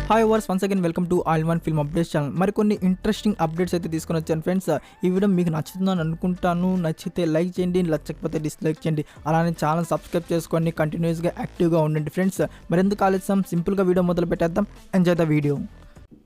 Hi viewers once again welcome to all one film updates channel. మరికొన్ని interesting updates అయితే తీసుకొని వచ్చాను friends. ఈ వీడియో మీకు నచ్చుతుందని అనుకుంటాను. నచ్చితే లైక్ చేయండి, నచ్చకపోతే డిస్లైక్ చేయండి. అలానే ఛానల్ సబ్స్క్రైబ్ చేసుకొని కంటిన్యూస్గా యాక్టివ్గా ఉండండి ఫ్రెండ్స్. మరెందుకు ఆలస్యం, సింపుల్గా వీడియో మొదలు పెట్టేద్దాం. Enjoy the video.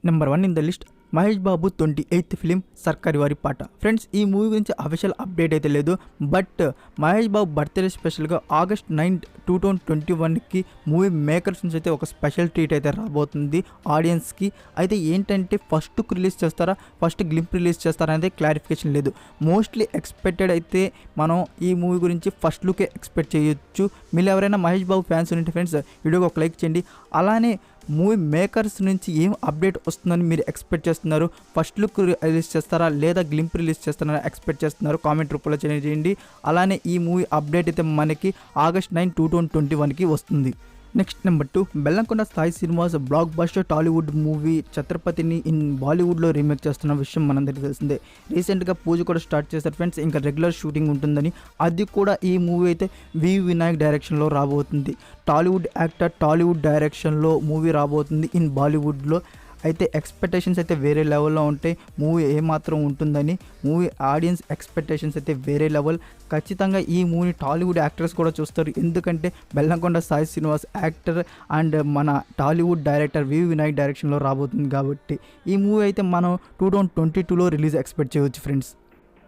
Number 1 in the list Mahesh Babu 28th film సర్కారీ వారి పాట. ఫ్రెండ్స్, ఈ మూవీ గురించి అఫీషియల్ అప్డేట్ అయితే లేదు, బట్ మహేష్ బాబు బర్త్డే స్పెషల్గా August 9, 2021కి మూవీ మేకర్స్ నుంచి అయితే ఒక స్పెషల్ ట్రీట్ అయితే రాబోతుంది ఆడియన్స్కి. అయితే ఏంటంటే ఫస్ట్ లుక్ రిలీజ్ చేస్తారా, ఫస్ట్ గ్లింప్ రిలీజ్ చేస్తారా అనేది క్లారిఫికేషన్ లేదు. మోస్ట్లీ ఎక్స్పెక్టెడ్ అయితే మనం ఈ మూవీ గురించి ఫస్ట్ లుకే ఎక్స్పెక్ట్ చేయొచ్చు. మీరు ఎవరైనా మహేష్ బాబు ఫ్యాన్స్ ఉంటే ఫ్రెండ్స్ వీడియోకి ఒక లైక్ చేయండి. అలానే మూవీ మేకర్స్ నుంచి ఏం అప్డేట్ వస్తుందని మీరు ఎక్స్పెక్ట్ చేస్తున్నారు? ఫస్ట్ లుక్ రిలీజ్ చేస్తారా లేదా గ్లింప్ రిలీజ్ చేస్తారా ఎక్స్పెక్ట్ చేస్తున్నారు? కామెంట్ రూపంలో చేయండి. అలానే ఈ మూవీ అప్డేట్ అయితే మనకి August 9, 2021కి వస్తుంది. Next number 2, Bellamkonda Sai Srinivas blockbuster Tollywood movie ఛత్రపతిని ఇన్ బాలీవుడ్లో రీమేక్ చేస్తున్న విషయం మనందరికీ తెలిసిందే. రీసెంట్గా పూజ కూడా స్టార్ట్ చేశారు ఫ్రెండ్స్. ఇంకా రెగ్యులర్ షూటింగ్ ఉంటుందని, అది కూడా ఈ మూవీ అయితే వి వినాయక్ డైరెక్షన్లో రాబోతుంది. టాలీవుడ్ యాక్టర్ టాలీవుడ్ డైరెక్షన్లో మూవీ రాబోతుంది ఇన్ బాలీవుడ్లో. అయితే ఎక్స్పెక్టేషన్స్ అయితే వేరే లెవెల్లో ఉంటాయి. మూవీ ఏమాత్రం ఉంటుందని మూవీ ఆడియన్స్ ఎక్స్పెక్టేషన్స్ అయితే వేరే లెవెల్. ఖచ్చితంగా ఈ మూవీ టాలీవుడ్ యాక్టర్స్ కూడా చూస్తారు, ఎందుకంటే బెల్లంకొండ సాయి శ్రీనివాస్ యాక్టర్ అండ్ మన టాలీవుడ్ డైరెక్టర్ వి వినాయక్ డైరెక్షన్లో రాబోతుంది కాబట్టి ఈ మూవీ అయితే మనం 2022లో రిలీజ్ ఎక్స్పెక్ట్ చేయవచ్చు ఫ్రెండ్స్.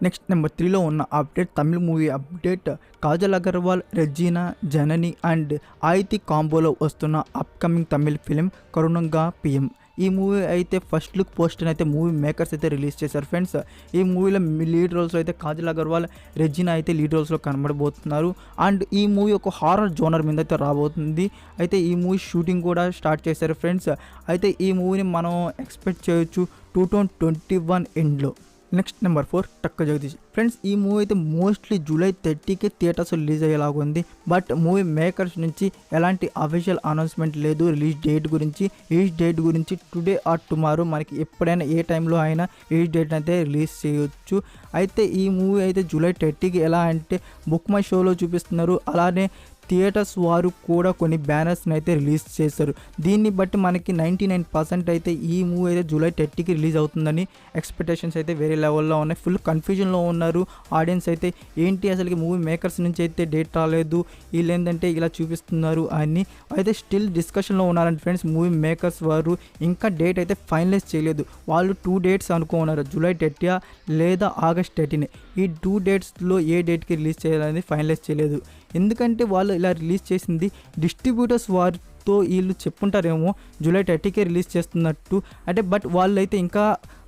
నెక్స్ట్ నెంబర్ 3లో ఉన్న అప్డేట్ తమిళ movie update. Kajal Aggarwal, Regina, Janani and ఆయితి కాంబోలో వస్తున్న అప్కమింగ్ తమిళ్ ఫిలిం కరుణంగా పిఎం. ఈ మూవీ అయితే ఫస్ట్ లుక్ పోస్టర్ అయితే మూవీ మేకర్స్ అయితే రిలీజ్ చేశారు ఫ్రెండ్స్. ఈ మూవీలో లీడ్ రోల్స్లో అయితే కాజల్ అగర్వాల్, రెజీనా అయితే లీడ్ రోల్స్లో కనబడబోతున్నారు. అండ్ ఈ మూవీ ఒక హారర్ జోనర్ మీద అయితే రాబోతుంది. అయితే ఈ మూవీ షూటింగ్ కూడా స్టార్ట్ చేశారు ఫ్రెండ్స్. అయితే ఈ మూవీని మనం ఎక్స్పెక్ట్ చేయొచ్చు 2021 ఎండ్లో. Next number 4, tuck Jagadish. Friends, ఈ మూవీ అయితే మోస్ట్లీ July 30కి థియేటర్స్ రిలీజ్ అయ్యేలాగుంది, బట్ మూవీ మేకర్స్ నుంచి ఎలాంటి అఫీషియల్ అనౌన్స్మెంట్ లేదు రిలీజ్ డేట్ గురించి. రిలీజ్ డేట్ గురించి టుడే ఆర్ టుమారో మనకి ఎప్పుడైనా ఏ టైంలో అయినా రిలీజ్ డేట్ అయితే రిలీజ్ చేయొచ్చు. అయితే ఈ మూవీ అయితే July 30కి ఎలా అంటే బుక్ మై షోలో చూపిస్తున్నారు. అలానే థియేటర్స్ వారు కూడా కొన్ని బ్యానర్స్ని అయితే రిలీజ్ చేశారు. దీన్ని బట్టి మనకి 99% అయితే ఈ మూవీ అయితే July 30కి రిలీజ్ అవుతుందని ఎక్స్పెక్టేషన్స్ అయితే వేరే లెవెల్లో ఉన్నాయి. ఫుల్ కన్ఫ్యూజన్లో ఉన్నారు ఆడియన్స్ అయితే. ఏంటి అసలుకి మూవీ మేకర్స్ నుంచి అయితే డేట్ రాలేదు, వీళ్ళు ఏంటంటే ఇలా చూపిస్తున్నారు అని అయితే స్టిల్ డిస్కషన్లో ఉన్నారండి ఫ్రెండ్స్. మూవీ మేకర్స్ వారు ఇంకా డేట్ అయితే ఫైనలైజ్ చేయలేదు. వాళ్ళు 2 డేట్స్ అనుకున్నారు, July 30 లేదా August 30. ఈ 2 డేట్స్లో ఏ డేట్కి రిలీజ్ చేయాలనేది ఫైనలైజ్ చేయలేదు. ఎందుకంటే వాళ్ళు ఇలా రిలీజ్ చేసింది డిస్ట్రిబ్యూటర్స్ వారితో వీళ్ళు చెప్పుంటారేమో July 30కే రిలీజ్ చేస్తున్నట్టు అంటే, బట్ వాళ్ళు అయితే ఇంకా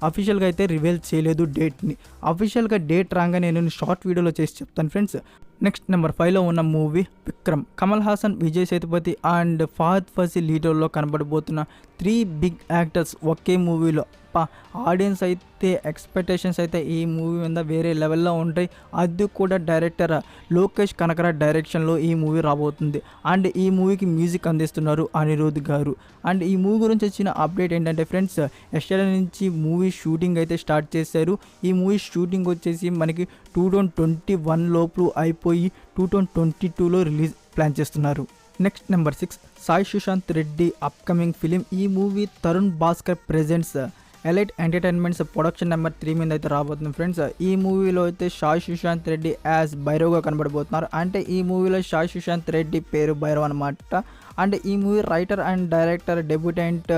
అఫీషియల్గా అయితే రివీల్ చేయలేదు డేట్ని. అఫీషియల్గా డేట్ రాగానే నేను షార్ట్ వీడియోలో చేసి చెప్తాను ఫ్రెండ్స్. నెక్స్ట్ నెంబర్ 5లో ఉన్న మూవీ విక్రమ్. కమల్ హాసన్, విజయ్ సేతుపతి అండ్ ఫహద్ ఫాసిల్ లీడర్లో కనబడబోతున్న 3 బిగ్ యాక్టర్స్ ఒకే మూవీలో. ఆడియన్స్ అయితే ఎక్స్పెక్టేషన్స్ అయితే ఈ మూవీ మీద వేరే లెవెల్లో ఉంటాయి. అది కూడా డైరెక్టర్ లోకేష్ కనకరాజ్ డైరెక్షన్లో ఈ మూవీ రాబోతుంది. అండ్ ఈ మూవీకి మ్యూజిక్ అందిస్తున్నారు అనిరుద్ధ్ గారు. అండ్ ఈ మూవీ గురించి వచ్చిన అప్డేట్ ఏంటంటే ఫ్రెండ్స్, ఎస్టర్డే నుంచి మూవీ షూటింగ్ అయితే స్టార్ట్ చేశారు. ఈ మూవీ షూటింగ్ వచ్చేసి మనకి 2021 లోపు అయిపోయి 2022లో రిలీజ్ ప్లాన్ చేస్తున్నారు. Next number 6, Sai Sushanth Reddy upcoming film. ఈ movie Tarun Bhascker presents Elite Entertainments production number 3 మీద అయితే రాబోతుంది ఫ్రెండ్స్. ఈ మూవీలో అయితే సాయి సుశాంత్ రెడ్డి యాజ్ భైరవ్గా కనబడబోతున్నారు. అంటే ఈ మూవీలో సాయి సుశాంత్ రెడ్డి పేరు భైరవ్ అనమాట. అండ్ ఈ movie writer and director debutant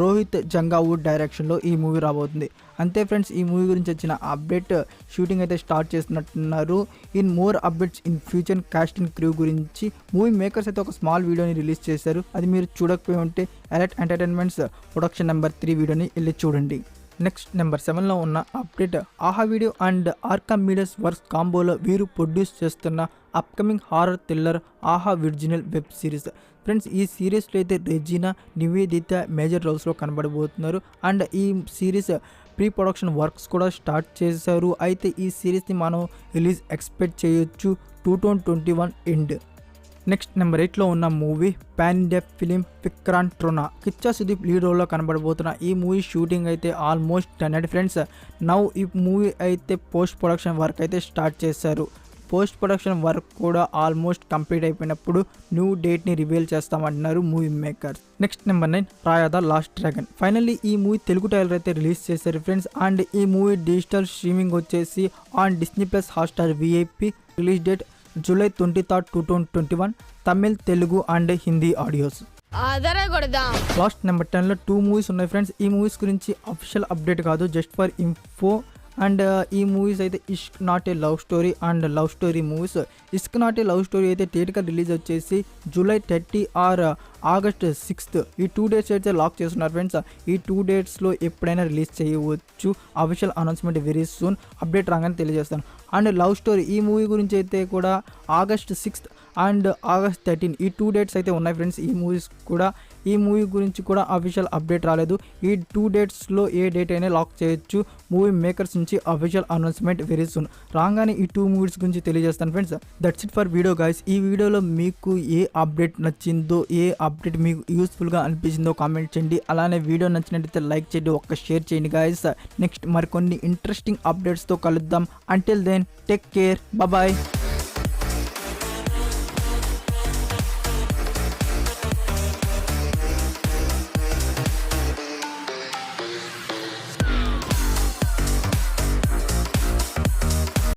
Rohit జంగావుడ్ డైరెక్షన్లో ఈ మూవీ రాబోతుంది. అంతే ఫ్రెండ్స్, ఈ మూవీ గురించి వచ్చిన అప్డేట్. షూటింగ్ అయితే స్టార్ట్ చేస్తున్నట్టున్నారు. In more updates in future cast and crew గురించి మూవీ మేకర్స్ అయితే ఒక స్మాల్ వీడియోని రిలీజ్ చేశారు. అది మీరు చూడకపోయి ఉంటే ఎలైట్ ఎంటర్టైన్మెంట్స్ ప్రొడక్షన్ నెంబర్ 3 వీడియోని వెళ్ళి చూడండి. నెక్స్ట్ నెంబర్ 7లో ఉన్న అప్డేట్. ఆహా వీడియో అండ్ ఆర్కమ్ మీడియాస్ వర్క్స్ కాంబోలో వీరు ప్రొడ్యూస్ చేస్తున్న upcoming horror thriller Aha original web series. Friends, ఈ సిరీస్లో అయితే రెజీనా, నివేదిత మేజర్ రోల్స్లో కనబడబోతున్నారు. అండ్ ఈ సిరీస్ ప్రీ ప్రొడక్షన్ వర్క్స్ కూడా స్టార్ట్ చేశారు. అయితే ఈ సిరీస్ని మనం రిలీజ్ ఎక్స్పెక్ట్ చేయొచ్చు 2021 ఎండ్. నెక్స్ట్ నెంబర్ 8లో ఉన్న movie pan India film Vikrant ట్రోనా. కిచ్చా సుదీప్ లీడ్ రోల్లో కనబడబోతున్న ఈ మూవీ షూటింగ్ అయితే ఆల్మోస్ట్ డన్ ఫ్రెండ్స్. నౌ ఈ మూవీ అయితే పోస్ట్ ప్రొడక్షన్ వర్క్ అయితే స్టార్ట్ చేశారు. పోస్ట్ ప్రొడక్షన్ వర్క్ కూడా ఆల్మోస్ట్ కంప్లీట్ అయిపోయినప్పుడు న్యూ డేట్ని రివీల్ చేస్తామంటున్నారు movie makers. Next number 9 Raya the last dragon. Finally ఈ మూవీ తెలుగు ట్రైలర్ అయితే రిలీజ్ చేశారు ఫ్రెండ్స్. అండ్ ఈ మూవీ డిజిటల్ స్ట్రీమింగ్ వచ్చేసి on Disney plus Hotstar VIP. Release date July 23, 2021. Tamil, Telugu and Hindi audios. Last number 10లో 2 movies ఉన్నాయి friends. ఈ movies గురించి official update కాదు, జస్ట్ ఫర్ ఇన్ఫో. అండ్ ఈ మూవీస్ అయితే Ishq not a love story and love story movies. Ishq not a love story అయితే థియేటర్గా release వచ్చేసి July 30 ఆర్ August 6. ఈ 2 డేట్స్ అయితే లాక్ చేస్తున్నారు ఫ్రెండ్స్. ఈ 2 డేట్స్లో ఎప్పుడైనా రిలీజ్ చేయవచ్చు. Official announcement very soon. Update రాగానే తెలియజేస్తాను. అండ్ లవ్ స్టోరీ ఈ మూవీ గురించి అయితే కూడా August 6 అండ్ August 13 ఈ 2 డేట్స్ అయితే ఉన్నాయి ఫ్రెండ్స్. ఈ మూవీస్ కూడా ఈ మూవీ గురించి కూడా అఫీషియల్ అప్డేట్ రాలేదు. ఈ 2 డేట్స్లో ఏ డేట్ అయినా లాక్ చేయొచ్చు. మూవీ మేకర్స్ నుంచి అఫీషియల్ అనౌన్స్మెంట్ వెరీ సూన్. రాగానే ఈ 2 మూవీస్ గురించి తెలియజేస్తాను friends. That's it for video guys. ఈ వీడియోలో మీకు ఏ అప్డేట్ నచ్చిందో, ఏ అప్డేట్ మీకు యూస్ఫుల్గా అనిపించిందో కామెంట్ చేయండి. అలానే వీడియో నచ్చినట్లయితే లైక్ చేయండి, ఒక్క షేర్ చేయండి గైస్. నెక్స్ట్ మరికొన్ని ఇంట్రెస్టింగ్ అప్డేట్స్తో కలుద్దాం. Until then take care, bye.